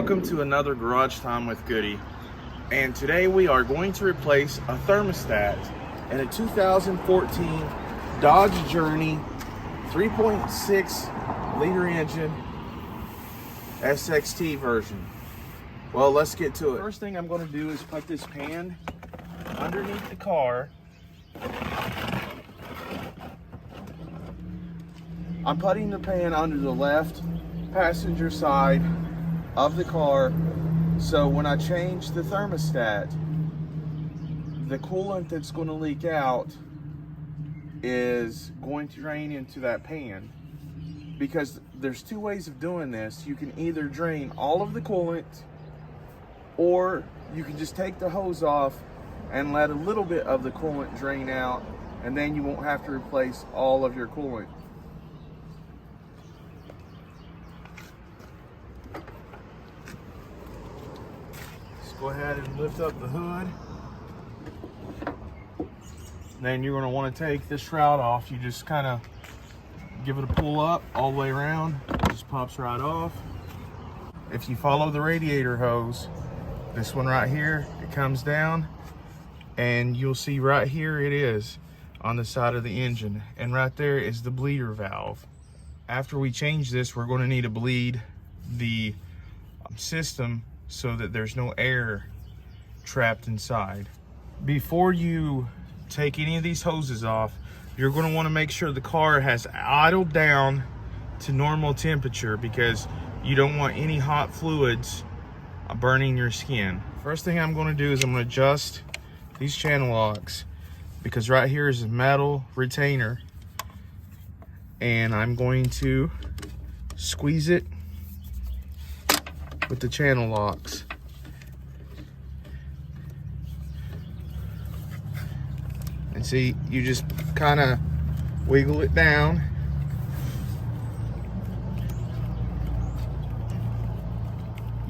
Welcome to another Garage Time with Goody. And today we are going to replace a thermostat in a 2014 Dodge Journey 3.6 liter engine SXT version. Well, let's get to it. First thing I'm going to do is put this pan underneath the car. I'm putting the pan under the left passenger side of the car, so when I change the thermostat, the coolant that's going to leak out is going to drain into that pan. Because there's two ways of doing this. You can either drain all of the coolant, or you can just take the hose off and let a little bit of the coolant drain out, and then you won't have to replace all of your coolant. Go ahead and lift up the hood. Then you're going to want to take this shroud off. You just kind of give it a pull up all the way around. It just pops right off. If you follow the radiator hose, this one right here, it comes down, and you'll see right here it is on the side of the engine. And right there is the bleeder valve. After we change this, we're going to need to bleed the system so that there's no air trapped inside. Before you take any of these hoses off, you're going to want to make sure the car has idled down to normal temperature, because you don't want any hot fluids burning your skin. First thing I'm going to do is I'm going to adjust these channel locks, because right here is a metal retainer, and I'm going to squeeze it with the channel locks. And see, you just kind of wiggle it down.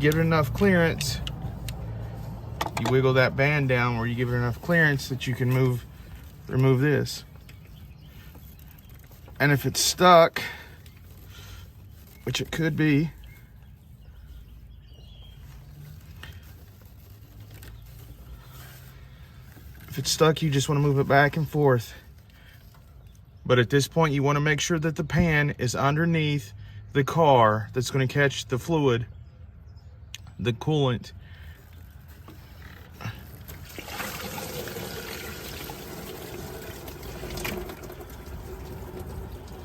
Give it enough clearance. You wiggle that band down where you give it enough clearance that you can remove this. And if it's stuck, which it could be, if it's stuck, you just want to move it back and forth. But at this point, you want to make sure that the pan is underneath the car that's going to catch the fluid, the coolant.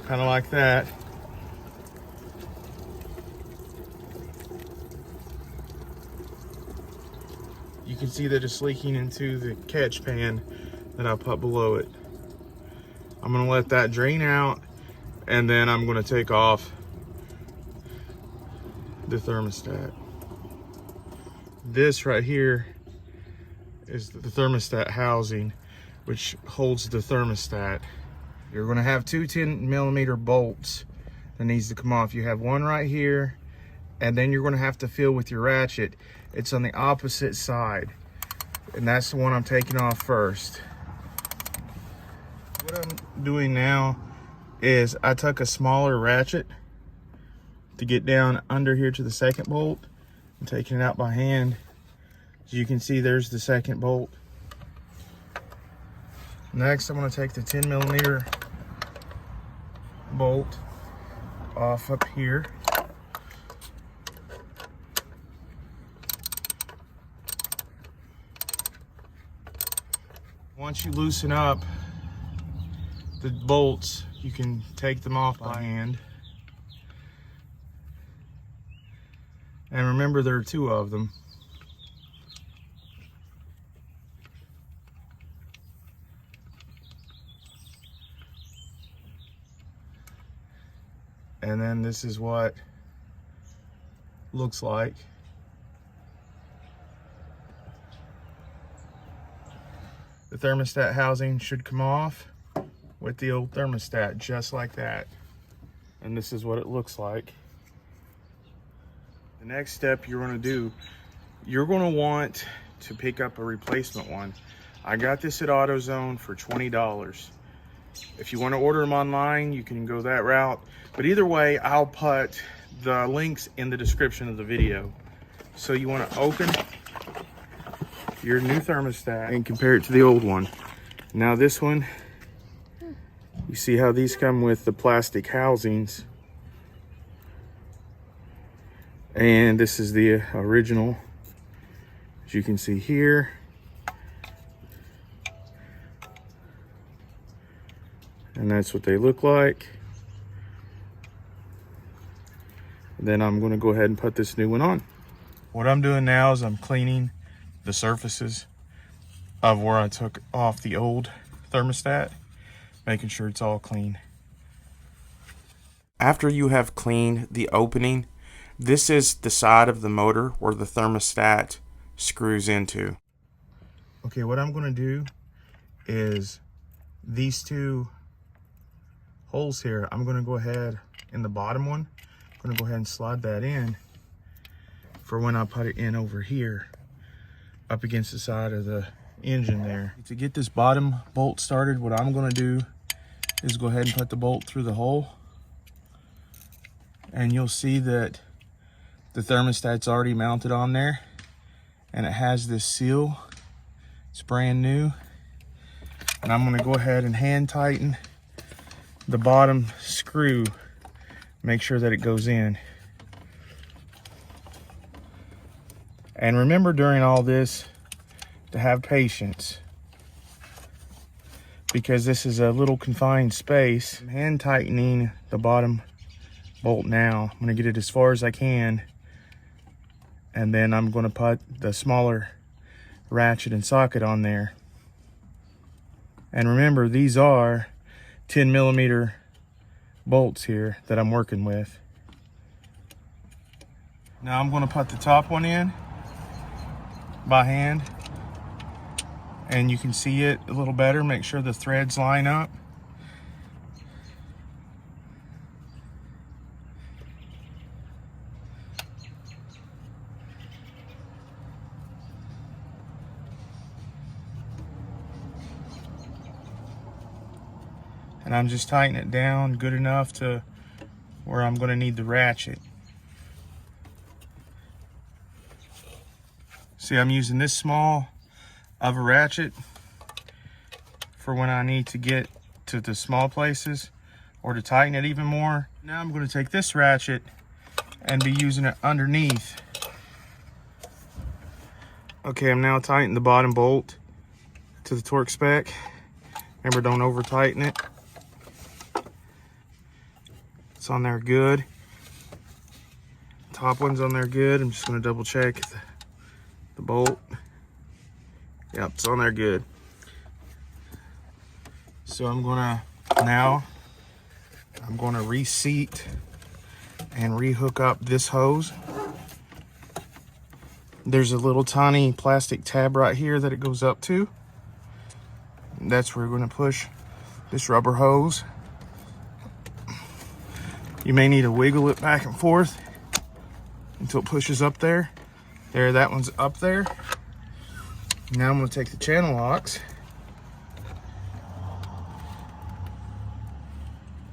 Kind of like that. You can see that it's leaking into the catch pan that I put below it. I'm going to let that drain out, and then I'm going to take off the thermostat. This right here is the thermostat housing, which holds the thermostat. You're going to have two 10mm bolts that needs to come off. You have one right here, and then you're going to have to feel with your ratchet. It's on the opposite side, and that's the one I'm taking off first. What I'm doing now is I took a smaller ratchet to get down under here to the second bolt. I'm taking it out by hand. As you can see, there's the second bolt. Next, I'm going to take the 10mm bolt off up here. Once you loosen up the bolts, you can take them off by hand. And remember, there are two of them. And then this is what looks like. The thermostat housing should come off with the old thermostat, just like that. And this is what it looks like. The next step you're going to do, you're going to want to pick up a replacement one. I got this at AutoZone for $20. If you want to order them online, you can go that route. But either way, I'll put the links in the description of the video. So you want to open your new thermostat and compare it to the old one. Now this one, you see how these come with the plastic housings. And this is the original, as you can see here. And that's what they look like. And then I'm gonna go ahead and put this new one on. What I'm doing now is I'm cleaning the surfaces of where I took off the old thermostat, making sure it's all clean. After you have cleaned the opening, this is the side of the motor where the thermostat screws into. Okay, what I'm gonna do is these two holes here, I'm gonna go ahead in the bottom one, I'm gonna go ahead and slide that in for when I put it in over here, up against the side of the engine there. To get this bottom bolt started, what I'm gonna do is go ahead and put the bolt through the hole. And you'll see that the thermostat's already mounted on there. And it has this seal. It's brand new. And I'm gonna go ahead and hand tighten the bottom screw. Make sure that it goes in. And remember during all this to have patience, because this is a little confined space. I'm hand tightening the bottom bolt now. I'm gonna get it as far as I can, and then I'm gonna put the smaller ratchet and socket on there. And remember, these are 10mm bolts here that I'm working with. Now I'm gonna put the top one in by hand, and you can see it a little better. Make sure the threads line up. And I'm just tightening it down good enough to where I'm going to need the ratchet. See, I'm using this small of a ratchet for when I need to get to the small places or to tighten it even more. Now I'm going to take this ratchet and be using it underneath. Okay, I'm now tightening the bottom bolt to the torque spec. Remember, don't over tighten it. It's on there good. Top one's on there good. I'm just going to double check the bolt. Yep, it's on there good. So I'm gonna reseat and rehook up this hose. There's a little tiny plastic tab right here that it goes up to. That's where we're gonna push this rubber hose. You may need to wiggle it back and forth until it pushes up there. There, that one's up there. Now I'm going to take the channel locks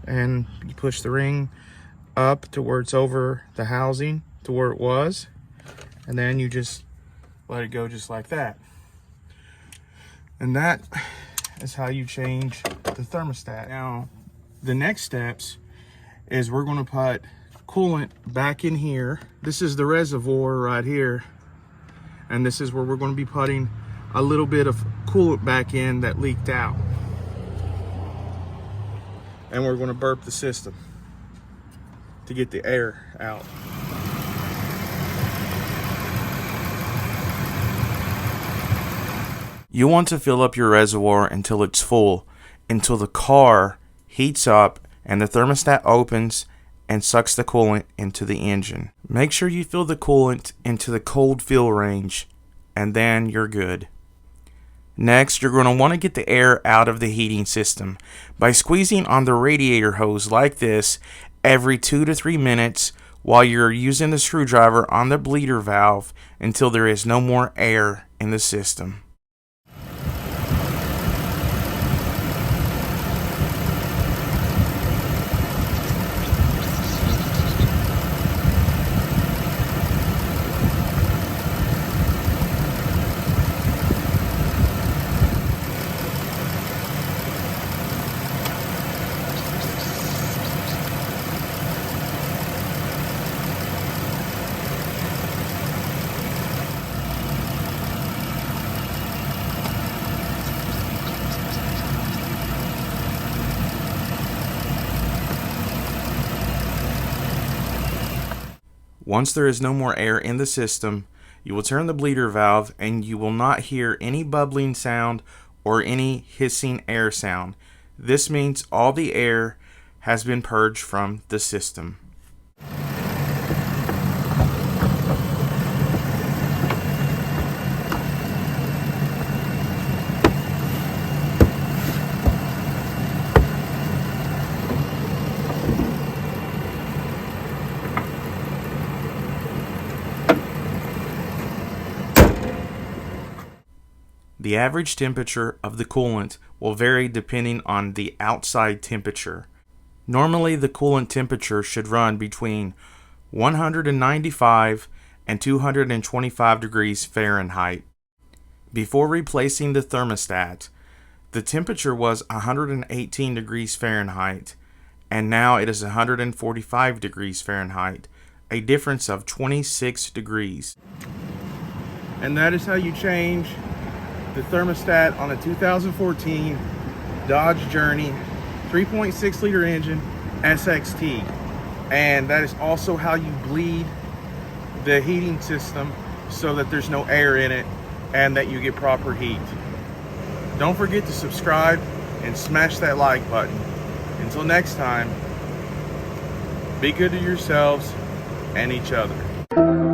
and you push the ring up to where it's over the housing to where it was, and then you just let it go just like that. And that is how you change the thermostat. Now the next steps is we're going to put coolant back in here. This is the reservoir right here, and this is where we're going to be putting a little bit of coolant back in that leaked out. And we're going to burp the system to get the air out. You want to fill up your reservoir until it's full, until the car heats up and the thermostat opens and sucks the coolant into the engine. Make sure you fill the coolant into the cold fill range, and then you're good. Next, you're going to want to get the air out of the heating system by squeezing on the radiator hose like this every 2 to 3 minutes while you're using the screwdriver on the bleeder valve until there is no more air in the system. Once there is no more air in the system, you will turn the bleeder valve and you will not hear any bubbling sound or any hissing air sound. This means all the air has been purged from the system. The average temperature of the coolant will vary depending on the outside temperature. Normally, the coolant temperature should run between 195 and 225 degrees Fahrenheit. Before replacing the thermostat, the temperature was 118 degrees Fahrenheit, and now it is 145 degrees Fahrenheit, a difference of 26 degrees. And that is how you change the thermostat on a 2014 Dodge Journey 3.6 liter engine SXT. And that is also how you bleed the heating system so that there's no air in it and that you get proper heat. Don't forget to subscribe and smash that like button. Until next time, be good to yourselves and each other.